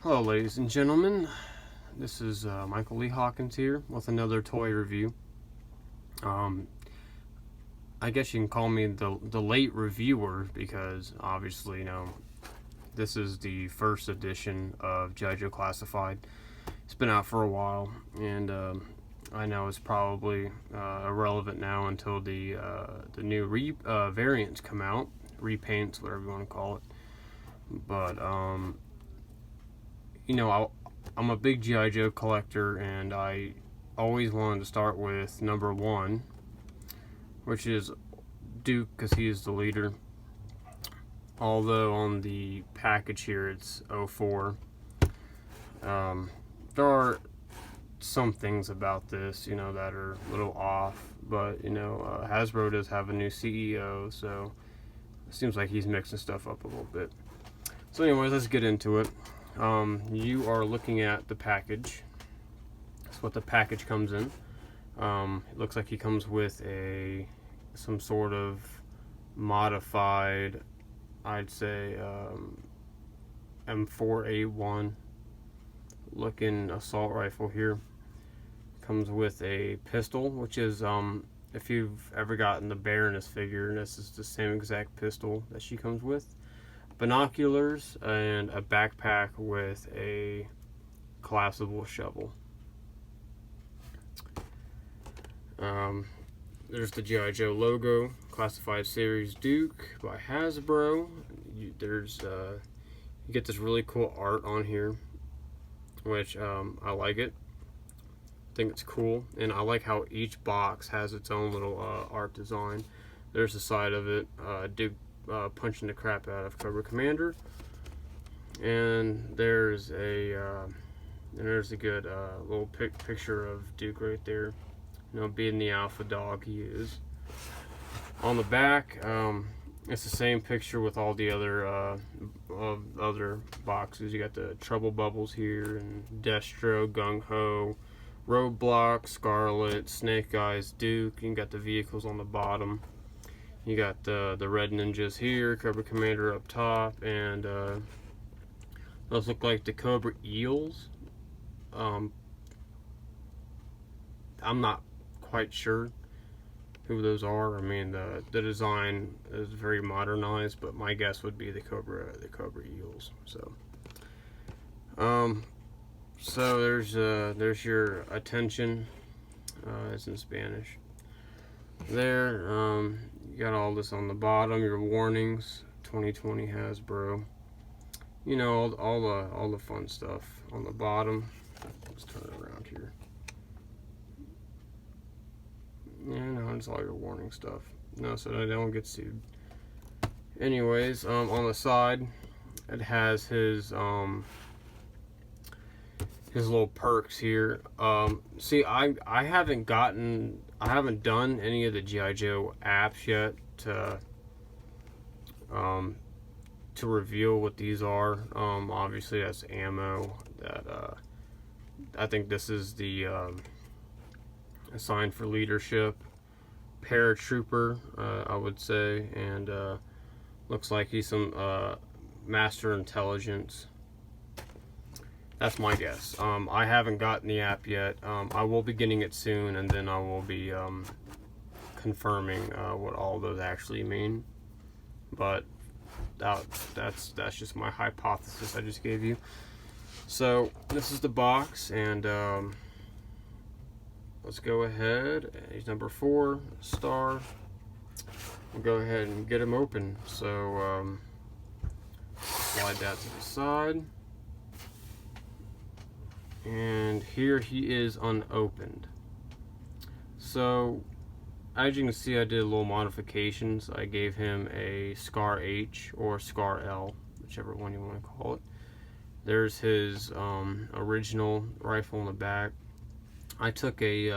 Hello, ladies and gentlemen. This is Michael Lee Hawkins here with another toy review. Um, I guess you can call me the late reviewer because obviously, this is the first edition of G.I. Joe Classified. It's been out for a while, and I know it's probably irrelevant now until the new variants come out, repaints, whatever you want to call it. But I'm a big G.I. Joe collector, and I always wanted to start with number one, which is Duke, because he is the leader. Although on the package here it's 04. There are some things about this, that are a little off, but Hasbro does have a new CEO, so it seems like he's mixing stuff up a little bit. So anyways, let's get into it. You are looking at the package. That's what the package comes in. It looks like he comes with some sort of modified, I'd say, M4A1 looking assault rifle here. Comes with a pistol, which is, if you've ever gotten the Baroness figure, this is the same exact pistol that she comes with. Binoculars and a backpack with a collapsible shovel. There's the G.I. Joe logo, Classified Series Duke by Hasbro. You get this really cool art on here, which I like it. I think it's cool, and I like how each box has its own little art design. There's the side of it, Duke punching the crap out of Cobra Commander, and there's a good little picture of Duke right there, being the alpha dog he is. On the back, it's the same picture with all the other boxes. You got the Trouble Bubbles here, and Destro, Gung Ho, Roadblock, Scarlet, Snake Eyes, Duke. You got the vehicles on the bottom. You got the Red Ninjas here, Cobra Commander up top, and those look like the Cobra Eels. I'm not quite sure who those are. I mean, the design is very modernized, but my guess would be the Cobra Eels. So there's your attention. It's in Spanish. There, you got all this on the bottom. Your warnings, 2020 Hasbro. All the fun stuff on the bottom. Let's turn it around here. It's all your warning stuff. No, so they don't get sued. Anyways, on the side, it has his little perks here. See, I haven't done any of the G.I. Joe apps yet to reveal what these are. Obviously that's ammo. That I think this is the sign for leadership, paratrooper, I would say, and looks like he's some master intelligence. That's my guess. I haven't gotten the app yet. I will be getting it soon, and then I will be confirming what all those actually mean. But that's just my hypothesis I just gave you. So this is the box, and let's go ahead. He's number 4, star. We'll go ahead and get him open. So slide that to the side. And here he is unopened. So as you can see, I did little modifications. I gave him a Scar H or Scar L, whichever one you want to call it. There's his original rifle in the back. I took a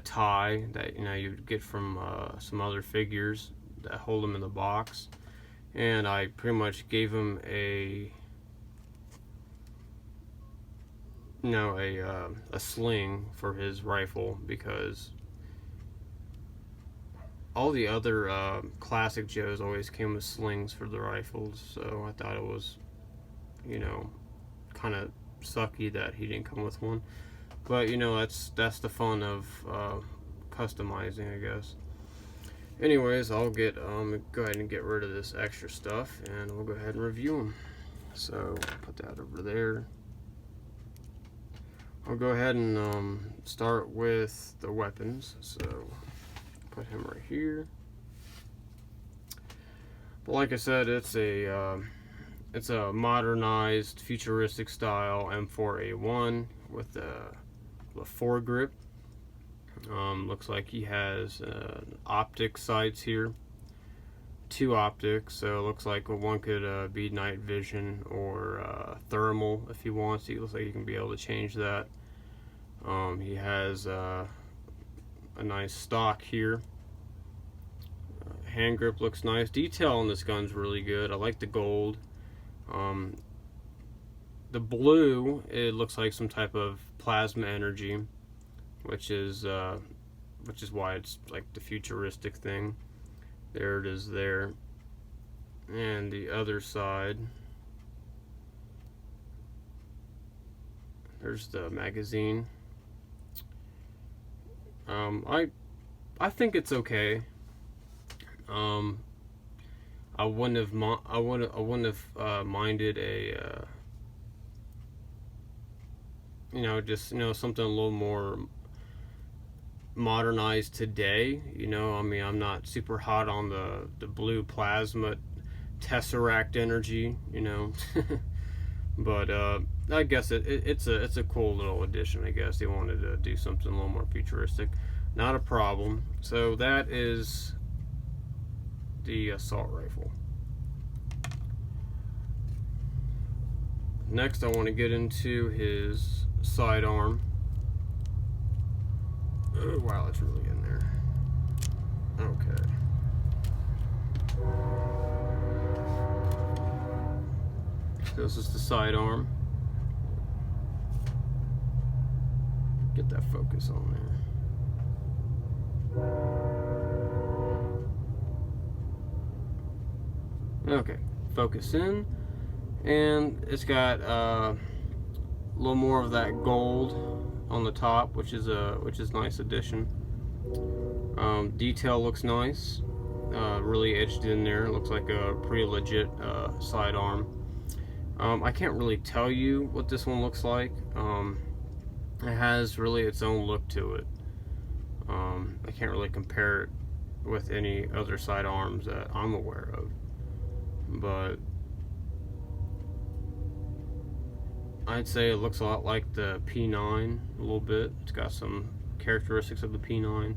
tie that you'd get from some other figures that hold them in the box, and I pretty much gave him a sling for his rifle, because all the other classic Joes always came with slings for the rifles, so I thought it was you know, kind of sucky that he didn't come with one. But you know, that's the fun of customizing, I guess. Anyways, I'll go ahead and get rid of this extra stuff, and we'll go ahead and review them. So put that over there. I'll go ahead and start with the weapons. So put him right here. But like I said, it's a modernized, futuristic style M4A1 with a foregrip. Looks like he has optic sights here, 2 optics. So it looks like one could be night vision or thermal if he wants. It looks like he can be able to change that. He has a nice stock here. Hand grip looks nice. Detail on this gun's really good. I like the gold. The blue, it looks like some type of plasma energy, which is why it's like the futuristic thing. There it is there. And the other side, there's the magazine. I think it's okay. I wouldn't have minded a you know, just, you know, something a little more modernized today. You know, I mean, I'm not super hot on the blue plasma tesseract energy, you know. But I guess it's a cool little addition. I guess they wanted to do something a little more futuristic. Not a problem. So that is the assault rifle. Next, I want to get into his sidearm. Oh, wow, it's really in there. Okay. This is the sidearm. Get that focus on there. Okay, focus in. And it's got a little more of that gold on the top, which is nice addition. Detail looks nice, really edged in there. It looks like a pretty legit sidearm. I can't really tell you what this one looks like. It has really its own look to it. I can't really compare it with any other sidearms that I'm aware of, but I'd say it looks a lot like the P9 a little bit. It's got some characteristics of the P9.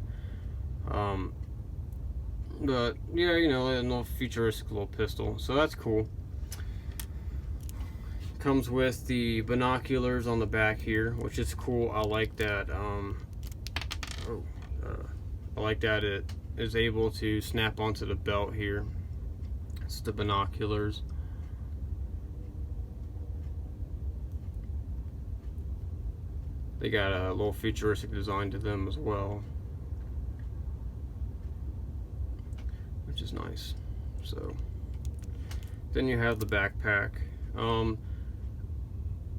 But yeah, you know, a little futuristic little pistol. So that's cool. Comes with the binoculars on the back here, which is cool. I like that. I like that it is able to snap onto the belt here. It's the binoculars. They got a little futuristic design to them as well, which is nice. So then you have the backpack.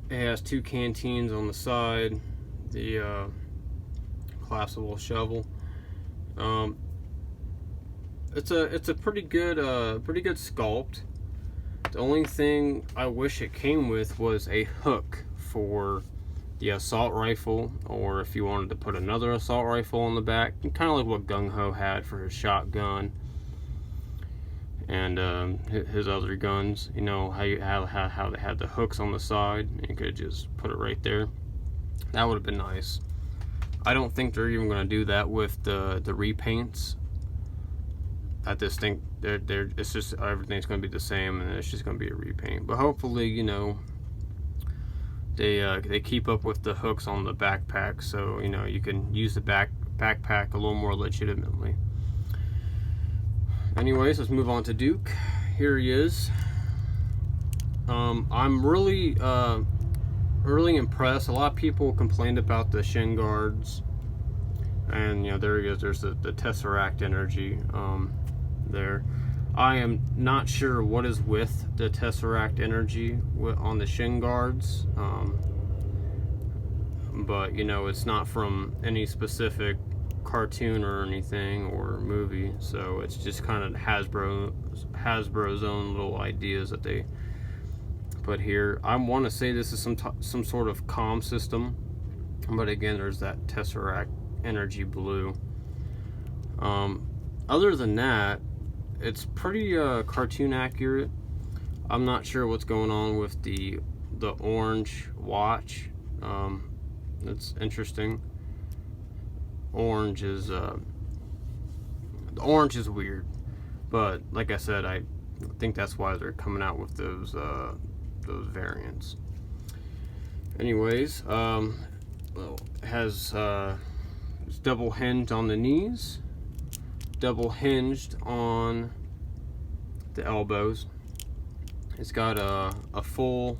It has 2 canteens on the side, the collapsible shovel. It's a pretty good sculpt. The only thing I wish it came with was a hook for the assault rifle, or if you wanted to put another assault rifle on the back, kind of like what Gung Ho had for his shotgun and his other guns. You know how they had the hooks on the side, and you could just put it right there. That would have been nice. I don't think they're even going to do that with the repaints. I just think it's just everything's going to be the same, and it's just going to be a repaint. But hopefully, you know, they keep up with the hooks on the backpack, so you know you can use the backpack a little more legitimately. Anyways, let's move on to Duke. Here he is. I'm really impressed. A lot of people complained about the shin guards, and you know, there he is. There's the Tesseract energy there. I am not sure what is with the Tesseract energy on the shin guards, but you know, it's not from any specific cartoon or anything or movie, so it's just kind of Hasbro's own little ideas that they put here. I want to say this is some sort of comm system, but again, there's that Tesseract energy blue. Other than that, it's pretty cartoon accurate. I'm not sure what's going on with the orange watch. It's interesting. The orange is weird, but like I said, I think that's why they're coming out with those variants. Anyways, it has it's double hinged on the knees, double hinged on the elbows. It's got a full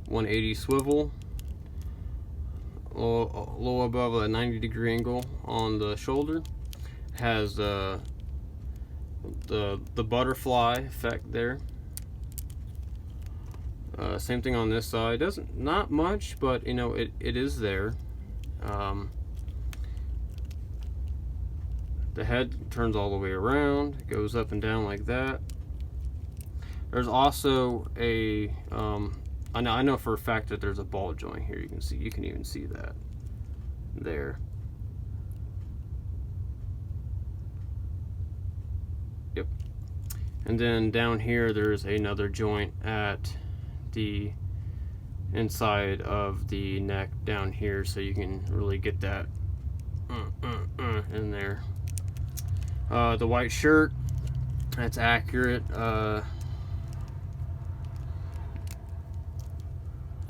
180 swivel, a little above a 90-degree angle on the shoulder. It has the butterfly effect there. Same thing on this side. Not much, but you know, it is there. The head turns all the way around. It goes up and down like that. There's also a I know for a fact that there's a ball joint here. You can even see that there. Yep. And then down here there's another joint at the inside of the neck down here, so you can really get that in there. The white shirt, that's accurate.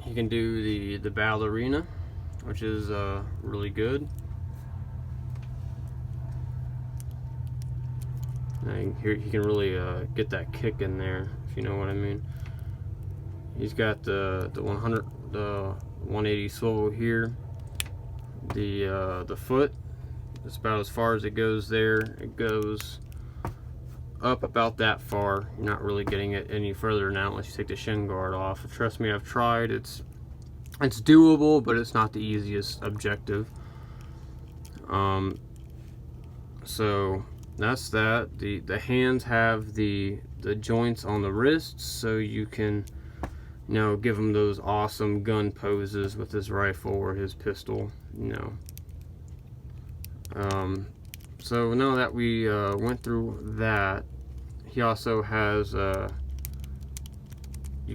You can do the ballerina, which is really good. And here you can really get that kick in there, if you know what I mean. He's got the 180 swivel here. The foot, it's about as far as it goes there. It goes up about that far. You're not really getting it any further now unless you take the shin guard off. Trust me, I've tried. It's doable, but it's not the easiest objective. So that's that. The hands have the joints on the wrists, so you can, you know, give him those awesome gun poses with his rifle or his pistol, you know. So now that we went through that, he also has he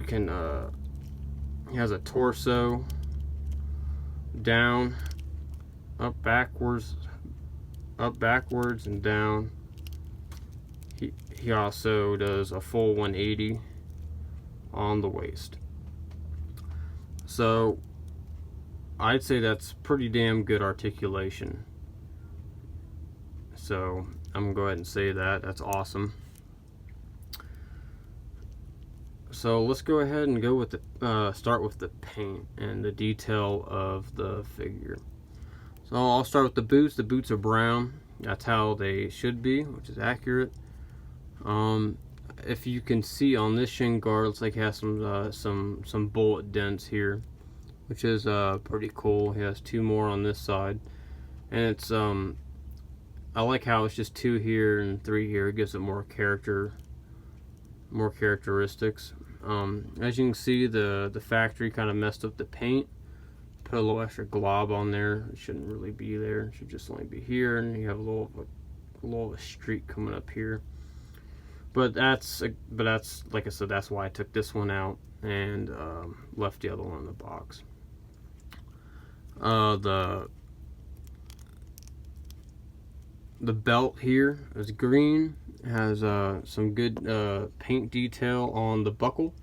has a torso, down, up backwards, and down. He also does a full 180 on the waist. So I'd say that's pretty damn good articulation. So I'm gonna go ahead and say that's awesome. So let's go ahead and go with the start with the paint and the detail of the figure. So I'll start with the boots. The boots are brown. That's how they should be, which is accurate. If you can see on this shin guard, looks like it has some bullet dents here, which is pretty cool. He has 2 more on this side, and it's I like how it's just 2 here and 3 here. It gives it more characteristics. As you can see, the factory kind of messed up the paint. Put a little extra glob on there. It shouldn't really be there. It should just only be here, and you have a little of a streak coming up here. But that's like I said, that's why I took this one out and left the other one in the box. The belt here is green. It has some good paint detail on the buckle,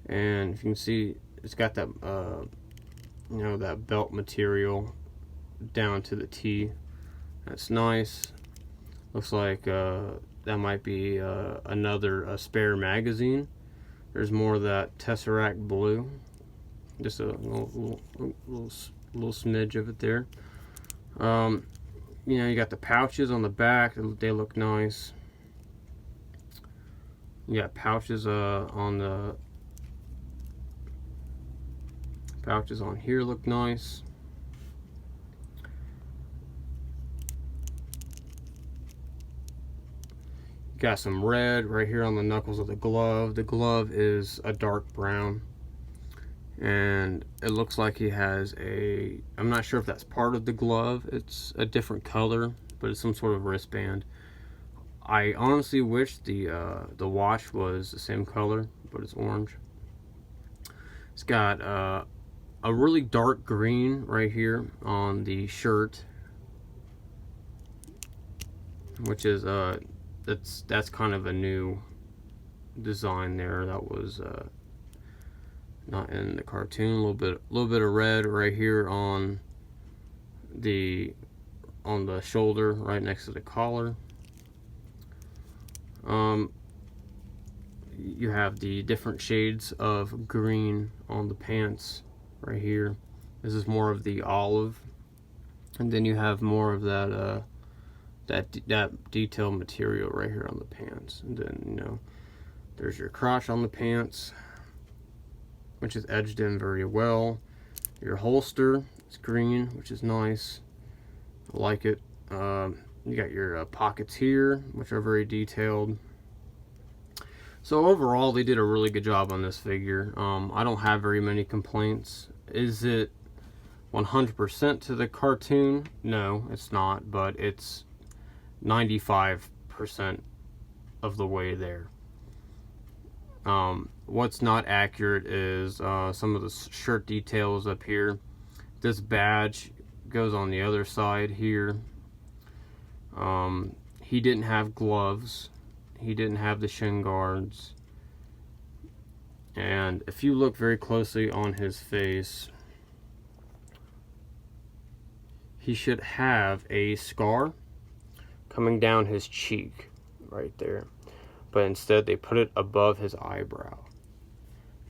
and if you can see, it's got that you know, that belt material down to the T. That's nice. Looks like that might be a spare magazine. There's more of that Tesseract blue, just a little smidge of it there. You know, you got the pouches on the back. They look nice. You got pouches on the pouches on here look nice. Got some red right here on the knuckles of the glove. The glove is a dark brown, and it looks like he has a, I'm not sure if that's part of the glove, it's a different color, but it's some sort of wristband. I honestly wish the watch was the same color, but it's orange. It's got a really dark green right here on the shirt, which is that's kind of a new design there. That was not in the cartoon. A little bit of red right here on the shoulder, right next to the collar. You have the different shades of green on the pants right here. This is more of the olive, and then you have more of that that detailed material right here on the pants. And then, you know, there's your crotch on the pants, which is edged in very well. Your holster is green, which is nice. I like it. You got your pockets here, which are very detailed. So overall, they did a really good job on this figure. I don't have very many complaints. Is it 100% to the cartoon? No, it's not, but it's 95% of the way there. What's not accurate is some of the shirt details up here. This badge goes on the other side here. He didn't have gloves. He didn't have the shin guards. And if you look very closely on his face, he should have a scar coming down his cheek right there. But instead they put it above his eyebrow.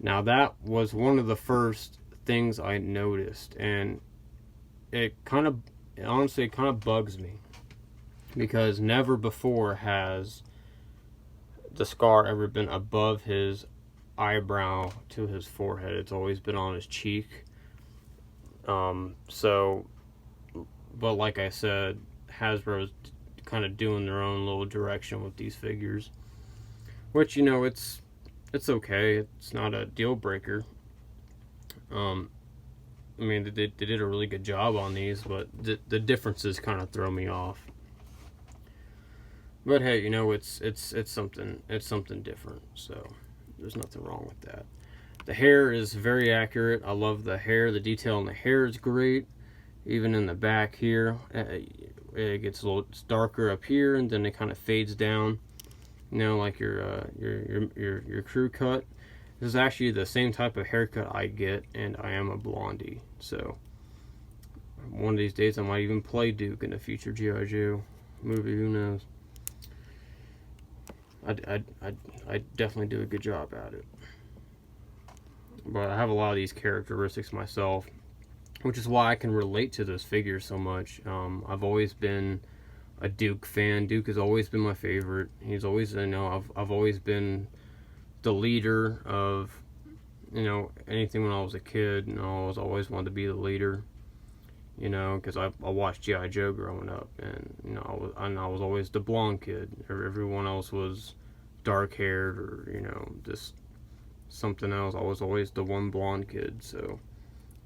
Now that was one of the first things I noticed, and it honestly kind of bugs me, because never before has the scar ever been above his eyebrow to his forehead. It's always been on his cheek. So, but like I said, Hasbro's kind of doing their own little direction with these figures, which, you know, it's okay. It's not a deal breaker. I mean, they did a really good job on these, but the differences kind of throw me off. But hey, you know, it's something different, so there's nothing wrong with that. The hair is very accurate. I love the hair. The detail in the hair is great. Even in the back here, it gets a little darker up here, and then it kind of fades down. You know, like your crew cut. This is actually the same type of haircut I get, and I am a blondie. So one of these days, I might even play Duke in a future G.I. Joe movie. Who knows? I definitely do a good job at it. But I have a lot of these characteristics myself, which is why I can relate to those figures so much. I've always been a Duke fan. Duke has always been my favorite. He's always, you know, I've always been the leader of, you know, anything when I was a kid. You know, I was always wanted to be the leader. You know, because I watched G.I. Joe growing up, and, you know, I was always the blonde kid. Everyone else was dark haired, or, you know, just something else. I was always the one blonde kid, so,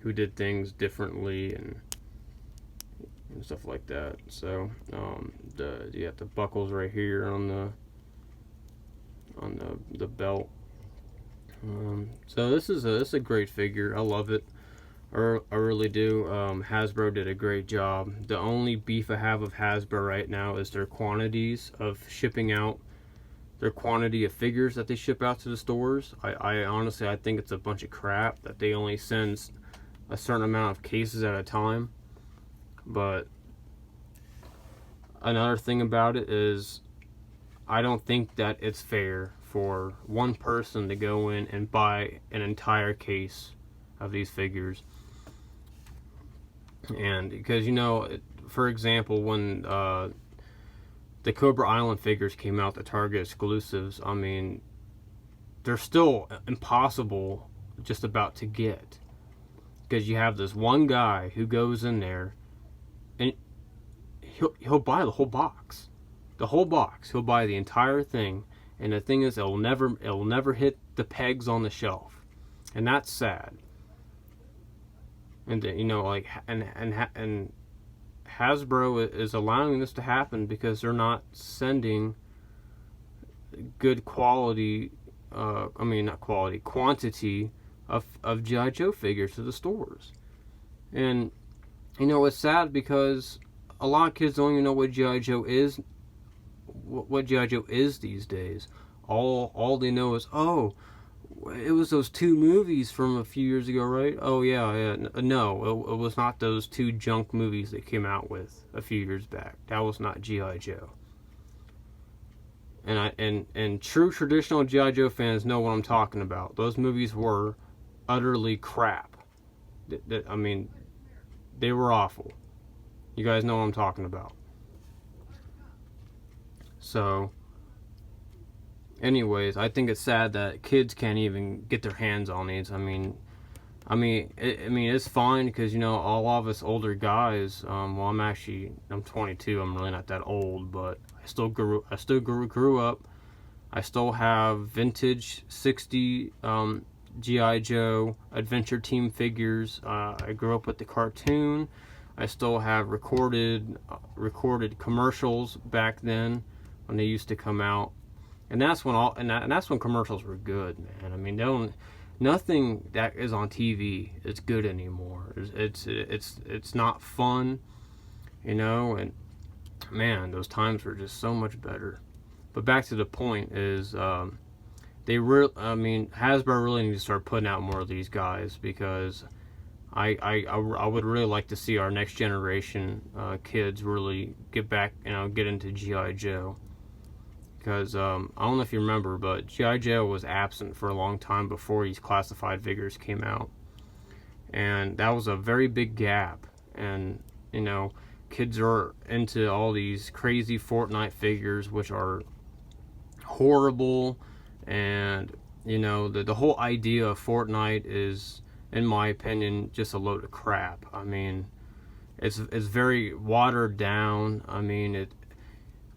who did things differently and stuff like that. So you got the buckles right here on the belt. So this is a great figure. I love it. I really do. Hasbro did a great job. The only beef I have of Hasbro right now is their quantities of shipping out, their quantity of figures that they ship out to the stores. I honestly, I think it's a bunch of crap that they only send a certain amount of cases at a time. But another thing about it is, I don't think that it's fair for one person to go in and buy an entire case of these figures. And because, you know, for example, when the Cobra Island figures came out, the Target exclusives, I mean, they're still impossible just about to get, because you have this one guy who goes in there and he'll buy the whole box. He'll buy the entire thing, and the thing is, it'll never hit the pegs on the shelf, and that's sad. And you know, like, and Hasbro is allowing this to happen because they're not sending good quality, not quality, quantity of G.I. Joe figures to the stores. And you know, it's sad because a lot of kids don't even know what G.I. Joe is. What G.I. Joe is these days. All they know is, oh, it was those 2 movies from a few years ago, right? Oh yeah. No, it was not those 2 junk movies that came out with a few years back. That was not G.I. Joe. And true traditional G.I. Joe fans know what I'm talking about. Those movies were utterly crap. I mean, they were awful. You guys know what I'm talking about. So, anyways, I think it's sad that kids can't even get their hands on these. I mean, it's fine because, you know, all of us older guys. Well, I'm 22. I'm really not that old, but I still grew up. I still have vintage 60 G.I. Joe Adventure Team figures. I grew up with the cartoon. I still have recorded commercials back then when they used to come out, and that's when commercials were good, man. I mean, nothing that is on TV is good anymore. It's not fun, you know. And man, those times were just so much better. But back to the point is, Hasbro really needs to start putting out more of these guys, because I would really like to see our next generation kids really get into G.I. Joe. Because I don't know if you remember, but G.I. Joe was absent for a long time before these classified figures came out. And that was a very big gap. And, you know, kids are into all these crazy Fortnite figures, which are horrible. And, you know, the whole idea of Fortnite is, in my opinion, just a load of crap. I mean, it's very watered down. I mean,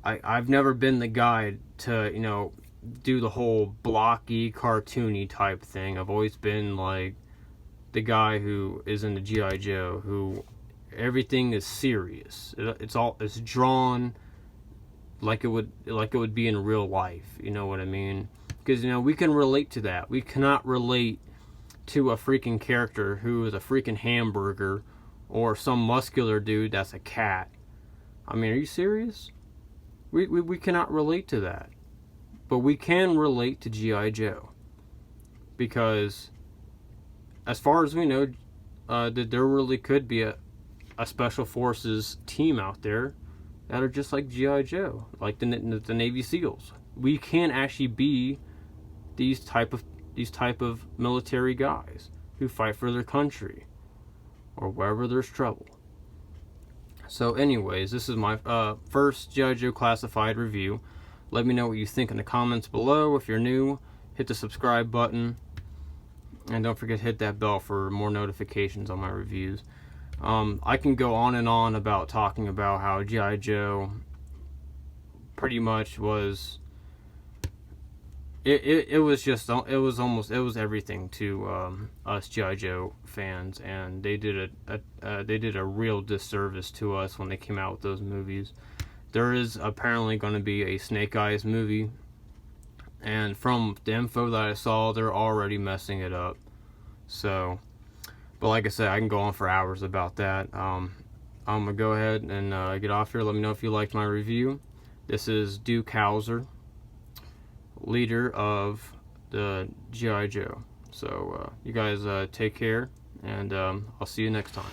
I've never been the guy to, you know, do the whole blocky, cartoony type thing. I've always been like the guy who is in the G.I. Joe, who everything is serious. It's drawn like it would be in real life. You know what I mean? Because, you know, we can relate to that. We cannot relate to a freaking character who is a freaking hamburger, or some muscular dude that's a cat. I mean, are you serious? We cannot relate to that. But we can relate to G.I. Joe. Because, as far as we know, that there really could be a Special Forces team out there that are just like G.I. Joe. Like the Navy SEALs. We can actually be these type of military guys who fight for their country, or wherever there's trouble. So anyways, this is my first G.I. Joe Classified review. Let me know what you think in the comments below. If you're new, hit the subscribe button. And don't forget to hit that bell for more notifications on my reviews. I can go on and on about talking about how G.I. Joe pretty much was... It was everything to us G.I. Joe fans, and they did a real disservice to us when they came out with those movies. There is apparently going to be a Snake Eyes movie, and from the info that I saw, they're already messing it up. So, but like I said, I can go on for hours about that. I'm gonna go ahead and get off here. Let me know if you liked my review. This is Duke Howser, leader of the G.I. Joe. So you guys take care, and I'll see you next time.